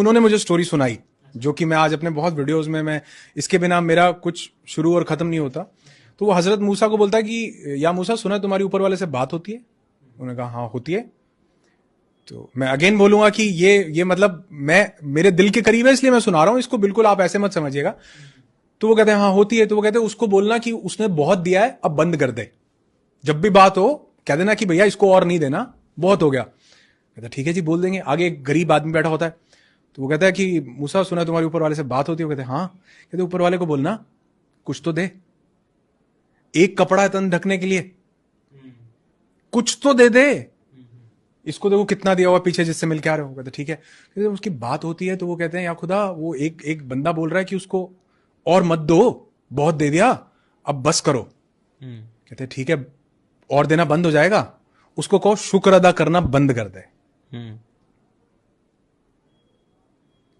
उन्होंने मुझे स्टोरी सुनाई, जो कि मैं आज अपने बहुत वीडियोस में, मैं इसके बिना मेरा कुछ शुरू और खत्म नहीं होता। तो वो हजरत मूसा को बोलता है कि या मूसा, सुना तुम्हारी ऊपर वाले से बात होती है? उन्होंने कहा हाँ होती है। तो मैं अगेन बोलूंगा कि ये मतलब मैं मेरे दिल के करीब है इसलिए मैं सुना रहा हूं इसको, बिल्कुल आप ऐसे मत समझिएगा। तो वो कहते हैं हाँ होती है। तो वो कहते हैं उसको बोलना कि उसने बहुत दिया है, अब बंद कर दे। जब भी बात हो कह देना कि भैया इसको और नहीं देना, बहुत हो गया। कहता ठीक है जी, बोल देंगे। आगे एक गरीब आदमी बैठा होता है, तो वो कहता है कि मूसा सुना तुम्हारे ऊपर वाले से बात होती है? वो कहते हैं हाँ। कहते ऊपर वाले को बोलना कुछ तो दे, एक कपड़ा है तन ढकने के लिए, कुछ तो दे दे। इसको देखो कितना दिया हुआ पीछे जिससे मिल के आ रहे हो। कहते ठीक है। कहते उसकी बात होती है तो वो कहते हैं या खुदा, वो एक बंदा बोल रहा है कि उसको और मत दो, बहुत दे दिया, अब बस करो। कहते ठीक है, और देना बंद हो जाएगा, उसको कहो शुक्र अदा करना बंद कर दे।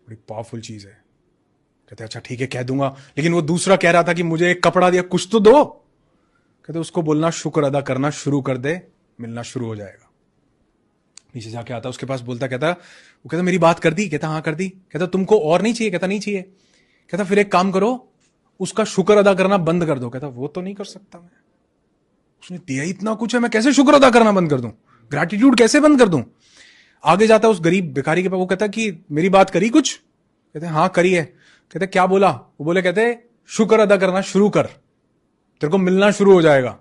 बड़ी पावरफुल चीज है। कहते अच्छा ठीक है कह दूंगा, लेकिन वो दूसरा कह रहा था कि मुझे एक कपड़ा दिया, कुछ तो दो। कहते उसको बोलना शुक्र अदा करना शुरू कर दे, मिलना शुरू हो जाएगा। नीचे जाके आता उसके पास, बोलता कहता, वो कहता मेरी बात कर दी? कहता हाँ कर दी। कहता तुमको और नहीं चाहिए? कहता नहीं चाहिए। कहता फिर एक काम करो, उसका शुक्र अदा करना बंद कर दो। कहता वो तो नहीं कर सकता मैं, उसने दिया इतना कुछ है, मैं कैसे शुक्र अदा करना बंद कर दूं, ग्रैटिट्यूड कैसे बंद कर दूं। आगे जाता उस गरीब भिखारी के पास, वो कहता कि मेरी बात करी कुछ? कहते हाँ करी है। कहते क्या बोला? वो बोले कहते शुक्र अदा करना शुरू कर, तेरे को मिलना शुरू हो जाएगा।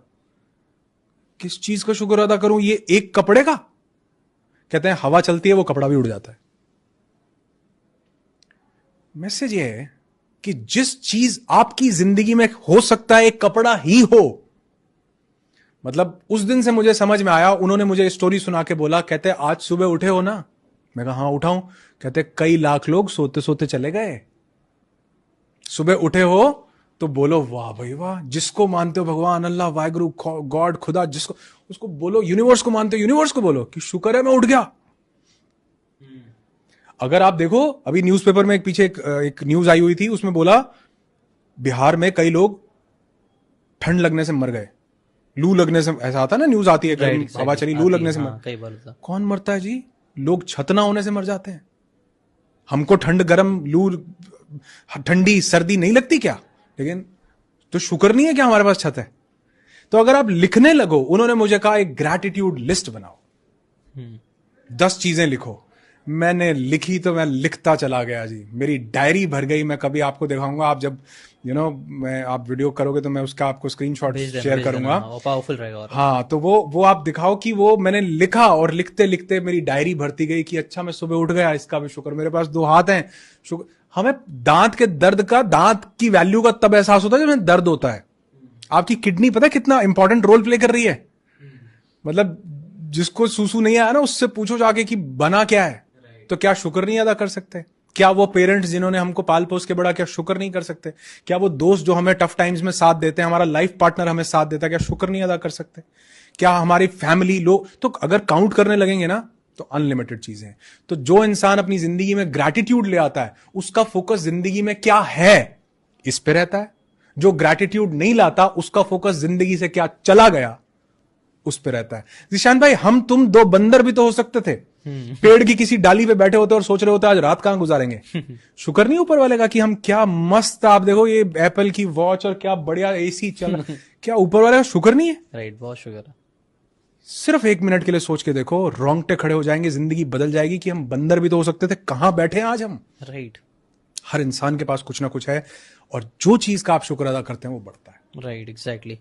किस चीज का शुक्र अदा करूं? ये एक कपड़े का? कहते हैं हवा चलती है वो कपड़ा भी उड़ जाता है। मैसेज ये है कि जिस चीज आपकी जिंदगी में हो सकता है एक कपड़ा ही हो, मतलब उस दिन से मुझे समझ में आया। उन्होंने मुझे स्टोरी सुना के बोला, कहते आज सुबह उठे हो ना? मैं कहा हाँ उठाऊं। कहते कई लाख लोग सोते सोते चले गए, सुबह उठे हो तो बोलो वाह भाई वाह। जिसको मानते हो भगवान, अल्लाह, वाहिगुरु, गॉड, खुदा, जिसको, उसको बोलो। यूनिवर्स को मानते हो, यूनिवर्स को बोलो कि शुक्र है मैं उठ गया। अगर आप देखो अभी न्यूज़पेपर में एक पीछे एक न्यूज आई हुई थी, उसमें बोला बिहार में कई लोग ठंड लगने से मर गए, लू लगने से। ऐसा आता ना, न्यूज आती है कहीं हवा चली लू लगने से मर। कौन मरता है जी? लोग छत ना होने से मर जाते हैं। हमको ठंड गर्म लू ठंडी सर्दी नहीं लगती क्या? लेकिन तो शुक्र नहीं है क्या हमारे पास छत है? तो अगर आप लिखने लगो, उन्होंने मुझे कहा एक ग्रैटिट्यूड लिस्ट बनाओ, 10 चीजें लिखो। मैंने लिखी तो मैं लिखता चला गया जी, मेरी डायरी भर गई। मैं कभी आपको दिखाऊंगा, आप जब मैं आप वीडियो करोगे तो मैं उसका आपको स्क्रीनशॉट शेयर करूंगा, वो पावरफुल रहेगा। हाँ, तो वो आप दिखाओ कि वो मैंने लिखा, और लिखते लिखते मेरी डायरी भरती गई कि अच्छा मैं सुबह उठ गया, इसका भी शुक्र, मेरे पास 2 हाथ हैं, शुक्र। हमें दांत के दर्द का, दांत की वैल्यू का तब एहसास होता है जब दर्द होता है। आपकी किडनी पता है कितना इंपॉर्टेंट रोल प्ले कर रही है? मतलब जिसको सूसू नहीं आया ना, उससे पूछो जाके कि बना क्या है, तो क्या शुक्र नहीं अदा कर सकते? क्या वो पेरेंट्स जिन्होंने हमको पाल पोस के बड़ा, क्या शुक्र नहीं कर सकते? क्या वो दोस्त जो हमें टफ टाइम्स में साथ देते हैं, हमारा लाइफ पार्टनर हमें साथ देता है, क्या शुक्र नहीं अदा कर सकते? क्या हमारी फैमिली लोग, तो अगर काउंट करने लगेंगे ना तो अनलिमिटेड चीजें हैं। तो जो इंसान अपनी जिंदगी में ग्रैटिट्यूड ले आता है, उसका फोकस जिंदगी में क्या है इस पे रहता है। जो ग्रैटिट्यूड नहीं लाता, उसका फोकस जिंदगी से क्या चला गया उस पे रहता है। जिशान भाई, हम तुम 2 बंदर भी तो हो सकते थे, पेड़ की किसी डाली पे बैठे होते और सोच रहे होते आज रात कहां गुजारेंगे। शुक्र नहीं ऊपर वाले का कि हम क्या मस्त, आप देखो ये एप्पल की वॉच और क्या बढ़िया एसी चल क्या ऊपर वाले का शुक्र नहीं है? राइट, बहुत शुक्र है। सिर्फ 1 मिनट के लिए सोच के देखो, रोंगटे खड़े हो जाएंगे, जिंदगी बदल जाएगी कि हम बंदर भी तो हो सकते थे, कहां बैठे हैं आज हम। राइट, हर इंसान के पास कुछ ना कुछ है, और जो चीज का आप शुक्र अदा करते हैं वो बढ़ता है। Right, exactly.